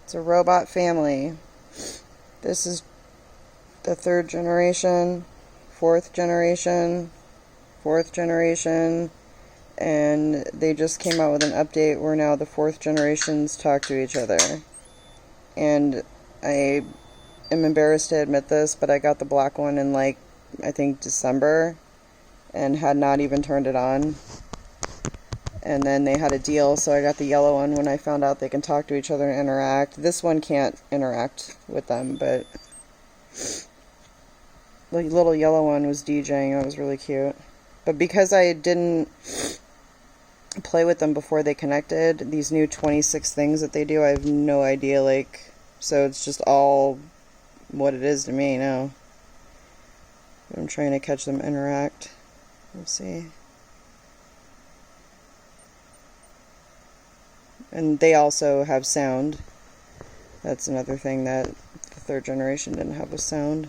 It's a robot family. This is the third generation, fourth generation, fourth generation, and they just came out with an update where now the fourth generations talk to each other. And I am embarrassed to admit this, but I got the black one in like, I think December, and had not even turned it on. And then they had a deal, so I got the yellow one when I found out they can talk to each other and interact. This one can't interact with them, but the little yellow one was DJing. It was really cute. But because I didn't play with them before they connected, these new 26 things that they do, I have no idea, like, so it's just all what it is to me now. I'm trying to catch them interact. We'll see. And they also have sound. That's another thing that the third generation didn't have, was sound.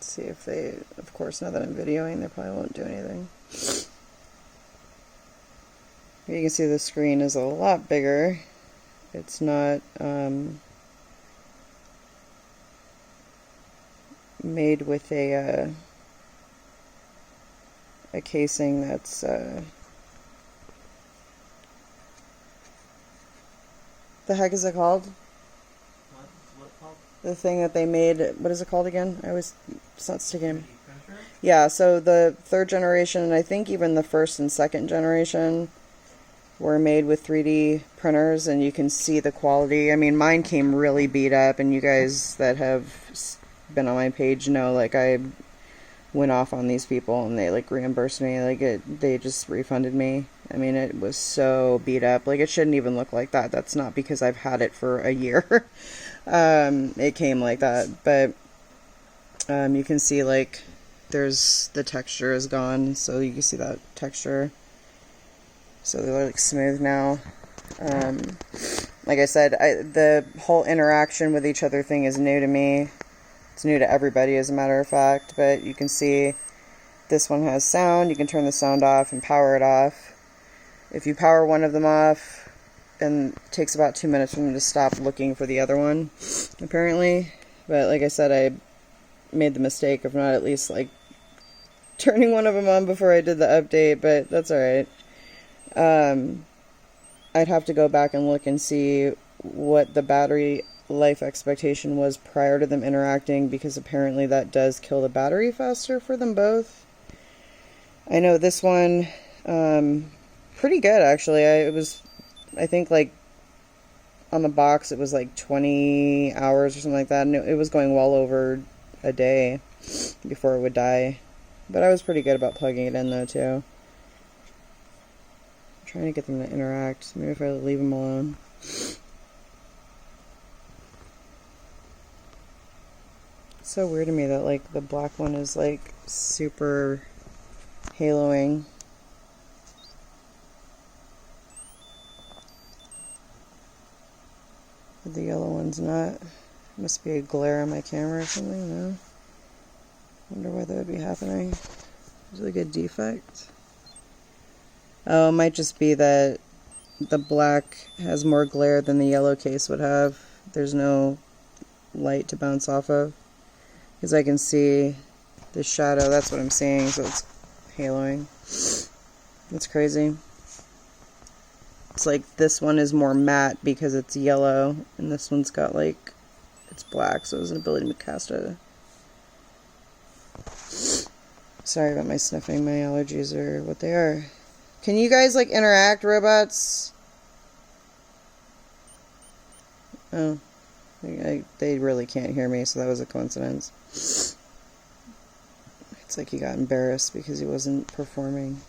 See if they, of course, now that I'm videoing, they probably won't do anything. You can see the screen is a lot bigger. It's not made with a casing that's the heck is it called? What's called? The thing that they made, what is it called again? It's not sticking. Yeah, so the third generation, and I think even the first and second generation, were made with 3D printers, and you can see the quality. I mean, mine came really beat up, and you guys that have been on my page know, like, I went off on these people, and they, like, reimbursed me. Like, they just refunded me. I mean, it was so beat up. Like, it shouldn't even look like that. That's not because I've had it for a year. It came like that, but you can see, like, there's the texture is gone, so you can see that texture. So they're like smooth now. Like I said, the whole interaction with each other thing is new to me. It's new to everybody, as a matter of fact. But you can see this one has sound. You can turn the sound off and power it off. If you power one of them off, and it takes about 2 minutes for them to stop looking for the other one, apparently. But like I said, I made the mistake of not at least, like, turning one of them on before I did the update, but that's alright. I'd have to go back and look and see what the battery life expectation was prior to them interacting, because apparently that does kill the battery faster for them both. I know this one, pretty good, actually. I think, like, on the box it was like 20 hours or something like that, and it was going well over a day before it would die. But I was pretty good about plugging it in, though, too. I'm trying to get them to interact. Maybe if I leave them alone. It's so weird to me that, like, the black one is, like, super haloing. But the yellow one's not. Must be a glare on my camera or something, no? Wonder why that would be happening. Is it like a defect? Oh, it might just be that the black has more glare than the yellow case would have. There's no light to bounce off of. Because I can see the shadow, that's what I'm seeing, so it's haloing. That's crazy. It's like this one is more matte because it's yellow, and this one's got, like, it's black, so there's an ability to cast a... Sorry about my sniffing. My allergies are what they are. Can you guys, like, interact, robots? Oh. They really can't hear me, so that was a coincidence. It's like he got embarrassed because he wasn't performing.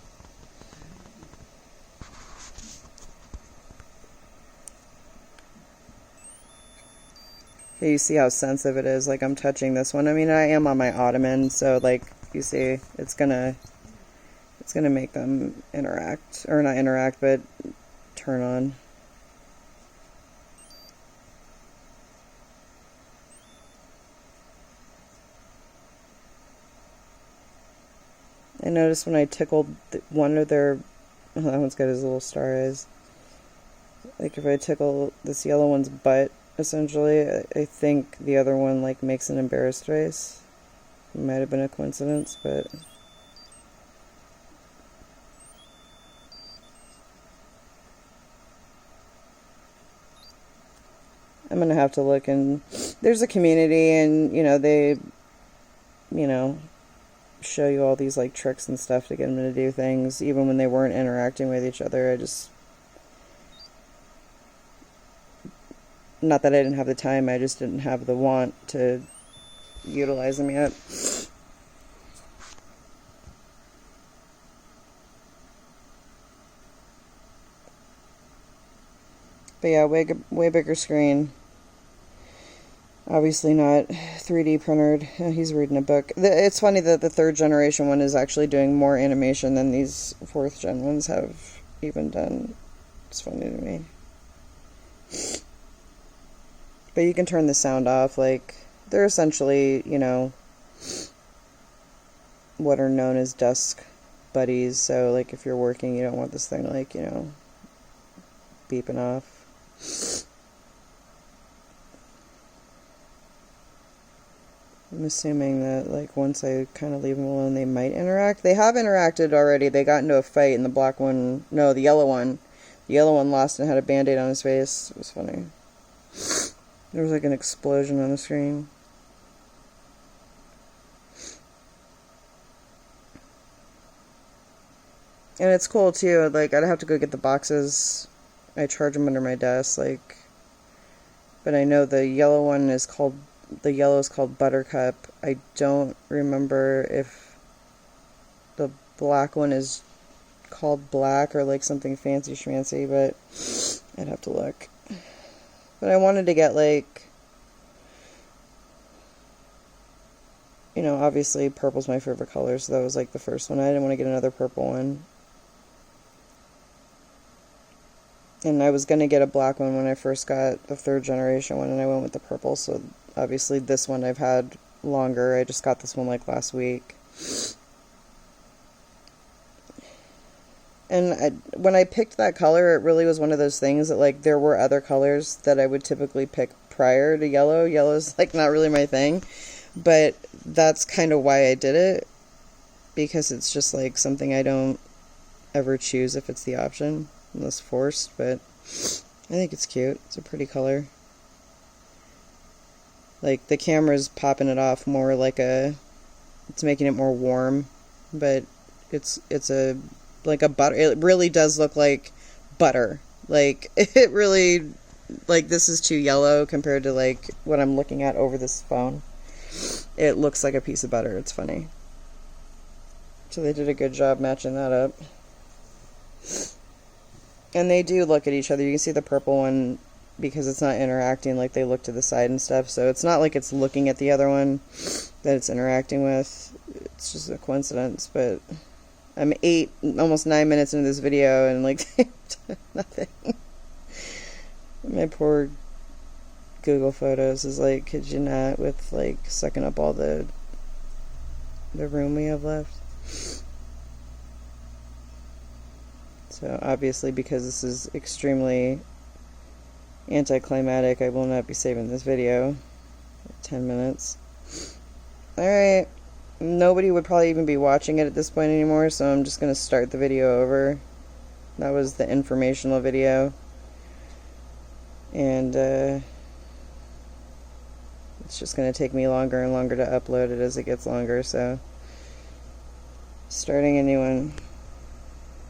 You see how sensitive it is. Like, I'm touching this one. I mean, I am on my ottoman, so like you see, it's gonna make them interact, or not interact, but turn on. I noticed when I tickled one of their, oh, that one's got his little star eyes. Like, if I tickle this yellow one's butt, essentially, I think the other one, like, makes an embarrassed face. It might have been a coincidence, but... I'm gonna have to look, and there's a community, and, you know, they, you know, show you all these, like, tricks and stuff to get them to do things, even when they weren't interacting with each other. I just... Not that I didn't have the time, I just didn't have the want to utilize them yet. But yeah, way bigger screen. Obviously not 3D printed. He's reading a book. It's funny that the 3rd generation one is actually doing more animation than these 4th gen ones have even done. It's funny to me. But you can turn the sound off. Like, they're essentially, you know, what are known as desk buddies. So, like, if you're working, you don't want this thing, like, you know, beeping off. I'm assuming that, like, once I kind of leave them alone, they might interact. They have interacted already. They got into a fight, and the black one... No, the yellow one. The yellow one lost and had a Band-Aid on his face. It was funny. There was, like, an explosion on the screen. And it's cool, too. Like, I'd have to go get the boxes. I charge them under my desk, like... But I know the yellow one is called... The yellow is called Buttercup. I don't remember if the black one is called Black or like something fancy schmancy, but I'd have to look. But I wanted to get, like, you know, obviously purple's my favorite color, so that was like the first one. I didn't want to get another purple one. And I was going to get a black one when I first got the 3rd generation one, and I went with the purple, so obviously this one I've had longer. I just got this one like last week. And when I picked that color, it really was one of those things that, like, there were other colors that I would typically pick prior to yellow. Yellow's, like, not really my thing. But that's kind of why I did it. Because it's just, like, something I don't ever choose if it's the option. Unless forced, but I think it's cute. It's a pretty color. Like, the camera's popping it off more like a... It's making it more warm. But it's a... Like a butter. It really does look like butter. Like, it really... Like, this is too yellow compared to, like, what I'm looking at over this phone. It looks like a piece of butter. It's funny. So they did a good job matching that up. And they do look at each other. You can see the purple one, because it's not interacting, like, they look to the side and stuff. So it's not like it's looking at the other one that it's interacting with. It's just a coincidence. But I'm almost 9 minutes into this video, and, like, nothing. My poor Google Photos is like, could you not, with, like, sucking up all the room we have left. So obviously, because this is extremely anticlimactic, I will not be saving this video. 10 minutes. Alright. Nobody would probably even be watching it at this point anymore, so I'm just going to start the video over. That was the informational video. And it's just going to take me longer and longer to upload it as it gets longer, so starting a new one.